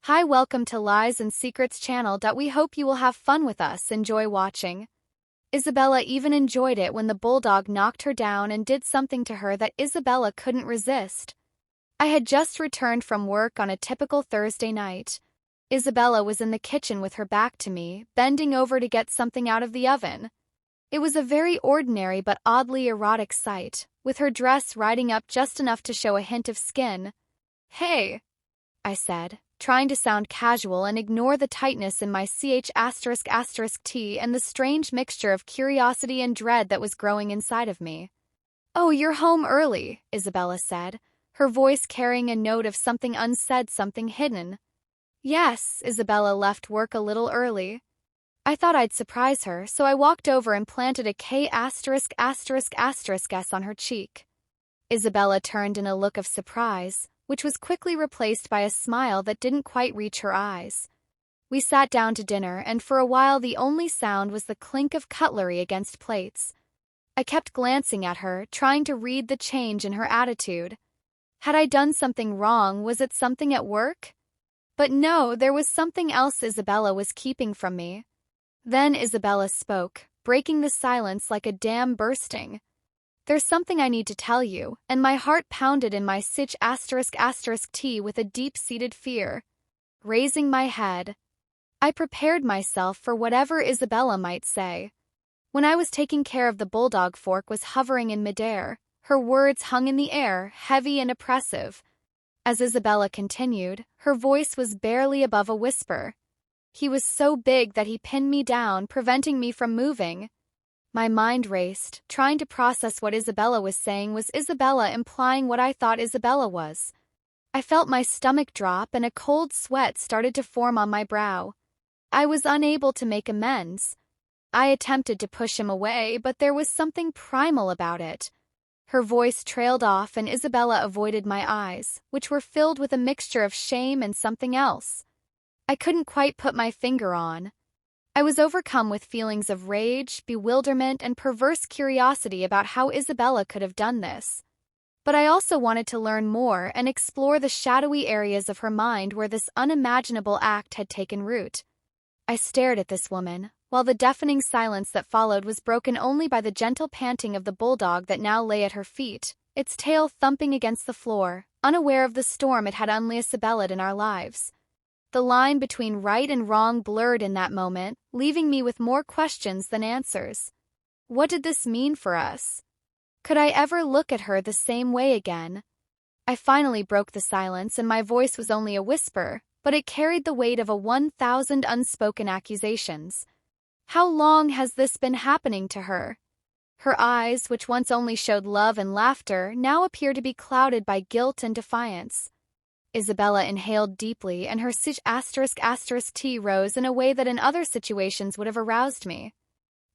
Hi, welcome to Lies and Secrets channel. We hope you will have fun with us. Enjoy watching. Isabella even enjoyed it when the bulldog knocked her down and did something to her that Isabella couldn't resist. I had just returned from work on a typical Thursday night. Isabella was in the kitchen with her back to me, bending over to get something out of the oven. It was a very ordinary but oddly erotic sight, with her dress riding up just enough to show a hint of skin. "Hey," I said, trying to sound casual and ignore the tightness in my ch**t and the strange mixture of curiosity and dread that was growing inside of me. "Oh, you're home early," Isabella said, her voice carrying a note of something unsaid, something hidden. "Yes," Isabella left work a little early. I thought I'd surprise her, so I walked over and planted a K********* S on her cheek. Isabella turned in a look of surprise, which was quickly replaced by a smile that didn't quite reach her eyes. We sat down to dinner, and for a while the only sound was the clink of cutlery against plates. I kept glancing at her, trying to read the change in her attitude. Had I done something wrong? Was it something at work? But no, there was something else Isabella was keeping from me. Then Isabella spoke, breaking the silence like a dam bursting. "There's something I need to tell you," and my heart pounded in my ch**t with a deep-seated fear. Raising my head, I prepared myself for whatever Isabella might say. When I was taking care of the bulldog, fork was hovering in midair. Her words hung in the air, heavy and oppressive. As Isabella continued, her voice was barely above a whisper. "He was so big that he pinned me down, preventing me from moving." My mind raced, trying to process what Isabella was saying. Was Isabella implying what I thought Isabella was? I felt my stomach drop and a cold sweat started to form on my brow. I was unable to make amends. I attempted to push him away, but there was something primal about it. Her voice trailed off and Isabella avoided my eyes, which were filled with a mixture of shame and something else I couldn't quite put my finger on. I was overcome with feelings of rage, bewilderment, and perverse curiosity about how Isabella could have done this. But I also wanted to learn more and explore the shadowy areas of her mind where this unimaginable act had taken root. I stared at this woman, while the deafening silence that followed was broken only by the gentle panting of the bulldog that now lay at her feet, its tail thumping against the floor, unaware of the storm it had unleashed in our lives. The line between right and wrong blurred in that moment, leaving me with more questions than answers. What did this mean for us? Could I ever look at her the same way again? I finally broke the silence, and my voice was only a whisper, but it carried the weight of 1,000 unspoken accusations. How long has this been happening to her? Her eyes, which once only showed love and laughter, now appear to be clouded by guilt and defiance. Isabella inhaled deeply, and her **t rose in a way that in other situations would have aroused me.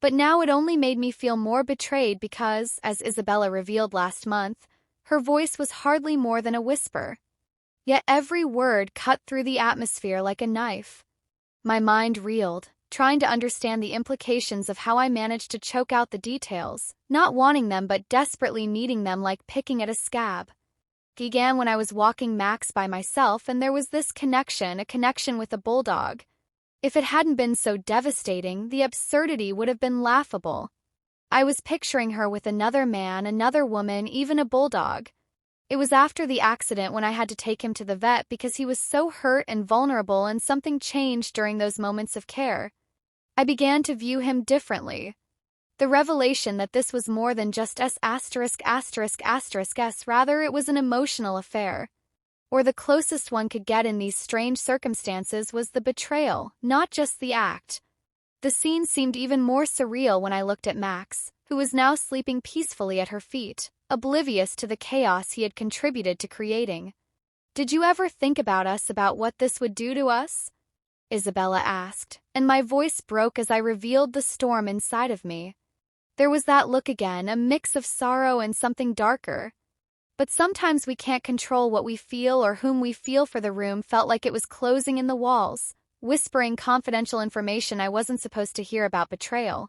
But now it only made me feel more betrayed because, as Isabella revealed last month, her voice was hardly more than a whisper. Yet every word cut through the atmosphere like a knife. My mind reeled, trying to understand the implications of how I managed to choke out the details, not wanting them but desperately needing them like picking at a scab. Began when I was walking Max by myself, and there was this connection, a connection with a bulldog. If it hadn't been so devastating, the absurdity would have been laughable. I was picturing her with another man, another woman, even a bulldog. It was after the accident when I had to take him to the vet because he was so hurt and vulnerable, and something changed during those moments of care. I began to view him differently. The revelation that this was more than just rather it was an emotional affair. Or the closest one could get in these strange circumstances was the betrayal, not just the act. The scene seemed even more surreal when I looked at Max, who was now sleeping peacefully at her feet, oblivious to the chaos he had contributed to creating. "Did you ever think about what this would do to us?" Isabella asked, and my voice broke as I revealed the storm inside of me. There was that look again, a mix of sorrow and something darker. But sometimes we can't control what we feel or whom we feel. For the room felt like it was closing in the walls, whispering confidential information I wasn't supposed to hear about betrayal.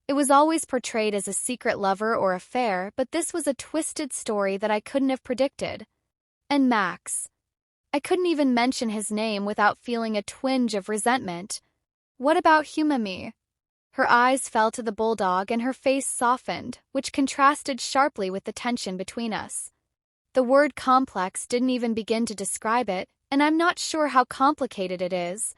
It was always portrayed as a secret lover or affair, but this was a twisted story that I couldn't have predicted. And Max. I couldn't even mention his name without feeling a twinge of resentment. What about Humami? Her eyes fell to the bulldog and her face softened, which contrasted sharply with the tension between us. The word complex didn't even begin to describe it, and I'm not sure how complicated it is.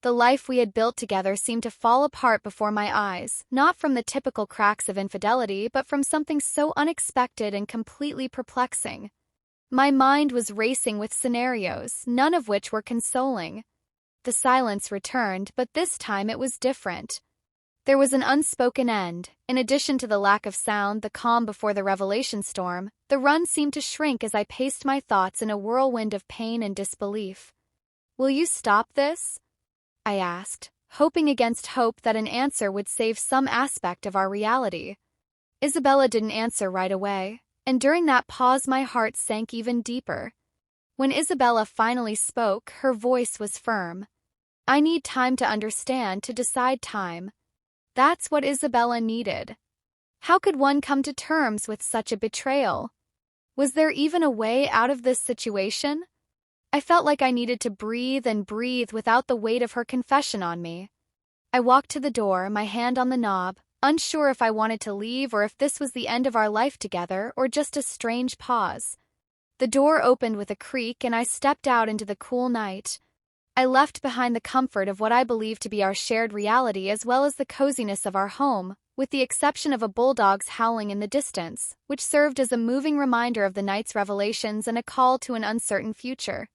The life we had built together seemed to fall apart before my eyes, not from the typical cracks of infidelity, but from something so unexpected and completely perplexing. My mind was racing with scenarios, none of which were consoling. The silence returned, but this time it was different. There was an unspoken end. In addition to the lack of sound, the calm before the revelation storm, the run seemed to shrink as I paced my thoughts in a whirlwind of pain and disbelief. "Will you stop this?" I asked, hoping against hope that an answer would save some aspect of our reality. Isabella didn't answer right away, and during that pause my heart sank even deeper. When Isabella finally spoke, her voice was firm. "I need time to understand, to decide time." That's what Isabella needed. How could one come to terms with such a betrayal? Was there even a way out of this situation? I felt like I needed to breathe and breathe without the weight of her confession on me. I walked to the door, my hand on the knob, unsure if I wanted to leave or if this was the end of our life together or just a strange pause. The door opened with a creak and I stepped out into the cool night. I left behind the comfort of what I believed to be our shared reality as well as the coziness of our home, with the exception of a bulldog's howling in the distance, which served as a moving reminder of the night's revelations and a call to an uncertain future.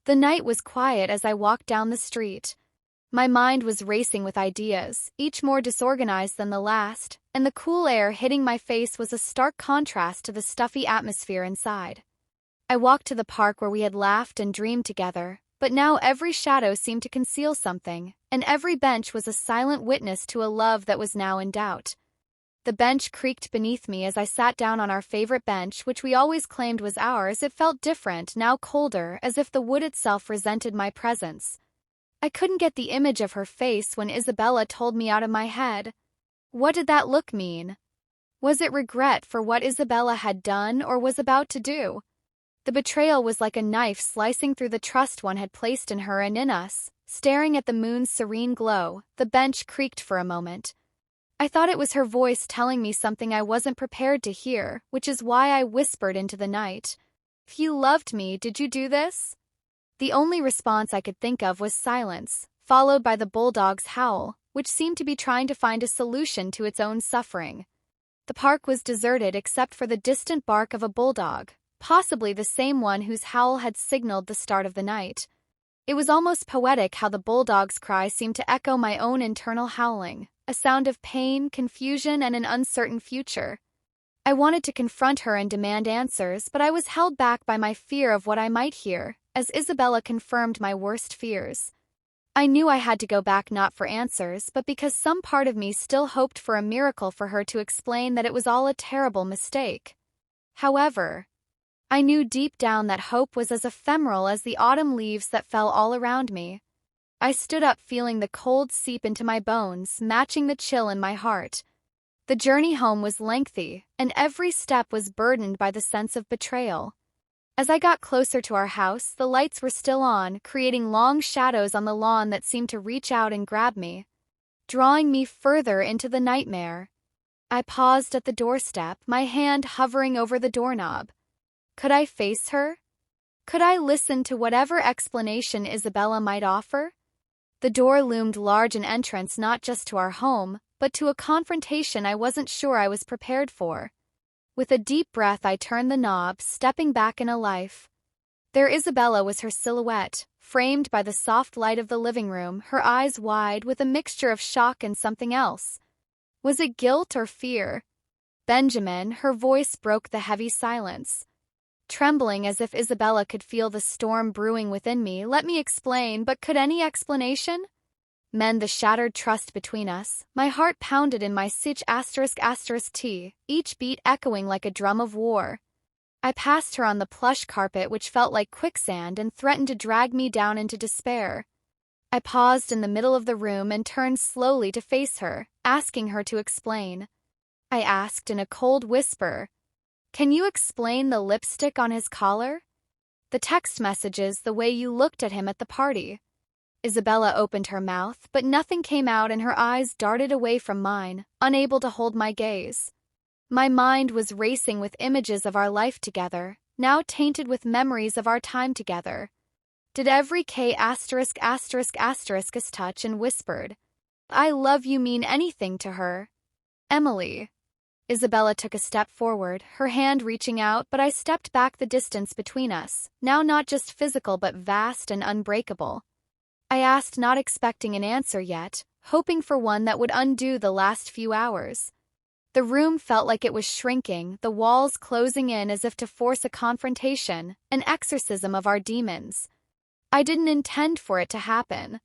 The night was quiet as I walked down the street. My mind was racing with ideas, each more disorganized than the last, and the cool air hitting my face was a stark contrast to the stuffy atmosphere inside. I walked to the park where we had laughed and dreamed together, but now every shadow seemed to conceal something, and every bench was a silent witness to a love that was now in doubt. The bench creaked beneath me as I sat down on our favorite bench, which we always claimed was ours. It felt different, now colder, as if the wood itself resented my presence. I couldn't get the image of her face when Isabella told me out of my head. What did that look mean? Was it regret for what Isabella had done or was about to do? The betrayal was like a knife slicing through the trust one had placed in her and in us. Staring at the moon's serene glow, the bench creaked for a moment. I thought it was her voice telling me something I wasn't prepared to hear, which is why I whispered into the night. "If you loved me, did you do this?" The only response I could think of was silence, followed by the bulldog's howl, which seemed to be trying to find a solution to its own suffering. The park was deserted except for the distant bark of a bulldog, possibly the same one whose howl had signaled the start of the night. It was almost poetic how the bulldog's cry seemed to echo my own internal howling, a sound of pain, confusion, and an uncertain future. I wanted to confront her and demand answers, but I was held back by my fear of what I might hear, as Isabella confirmed my worst fears. I knew I had to go back not for answers, but because some part of me still hoped for a miracle for her to explain that it was all a terrible mistake. However, I knew deep down that hope was as ephemeral as the autumn leaves that fell all around me. I stood up feeling the cold seep into my bones, matching the chill in my heart. The journey home was lengthy, and every step was burdened by the sense of betrayal. As I got closer to our house, the lights were still on, creating long shadows on the lawn that seemed to reach out and grab me, drawing me further into the nightmare. I paused at the doorstep, my hand hovering over the doorknob. Could I face her? Could I listen to whatever explanation Isabella might offer? The door loomed large, an entrance not just to our home, but to a confrontation I wasn't sure I was prepared for. With a deep breath I turned the knob, stepping back in a life. There Isabella was, her silhouette, framed by the soft light of the living room, her eyes wide with a mixture of shock and something else. Was it guilt or fear? "Benjamin," her voice broke the heavy silence. Trembling as if Isabella could feel the storm brewing within me, "Let me explain, but could any explanation mend the shattered trust between us?" My heart pounded in my ***T, each beat echoing like a drum of war. I passed her on the plush carpet, which felt like quicksand and threatened to drag me down into despair. I paused in the middle of the room and turned slowly to face her, asking her to explain. I asked in a cold whisper, "Can you explain the lipstick on his collar?" the text messages, the way you looked at him at the party." Isabella opened her mouth, but nothing came out and her eyes darted away from mine, unable to hold my gaze. My mind was racing with images of our life together, now tainted with memories of our time together. Did every K***** us touch and whispered, "I love you" mean anything to her? Emily. Isabella took a step forward, her hand reaching out, but I stepped back, the distance between us, now not just physical but vast and unbreakable. I asked, not expecting an answer yet, hoping for one that would undo the last few hours. The room felt like it was shrinking, the walls closing in as if to force a confrontation, an exorcism of our demons. I didn't intend for it to happen.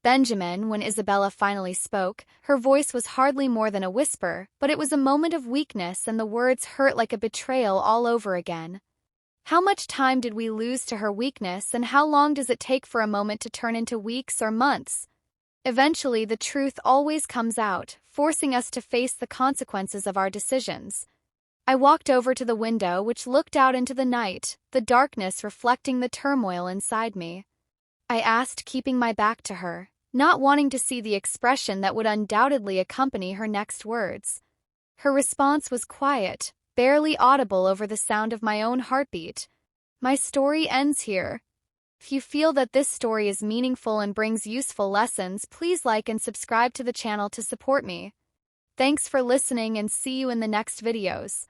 "Benjamin," when Isabella finally spoke, her voice was hardly more than a whisper, but it was a moment of weakness and the words hurt like a betrayal all over again. How much time did we lose to her weakness, and how long does it take for a moment to turn into weeks or months? Eventually, the truth always comes out, forcing us to face the consequences of our decisions. I walked over to the window, which looked out into the night, the darkness reflecting the turmoil inside me. I asked, keeping my back to her, not wanting to see the expression that would undoubtedly accompany her next words. Her response was quiet, barely audible over the sound of my own heartbeat. "My story ends here. If you feel that this story is meaningful and brings useful lessons, please like and subscribe to the channel to support me. Thanks for listening and see you in the next videos."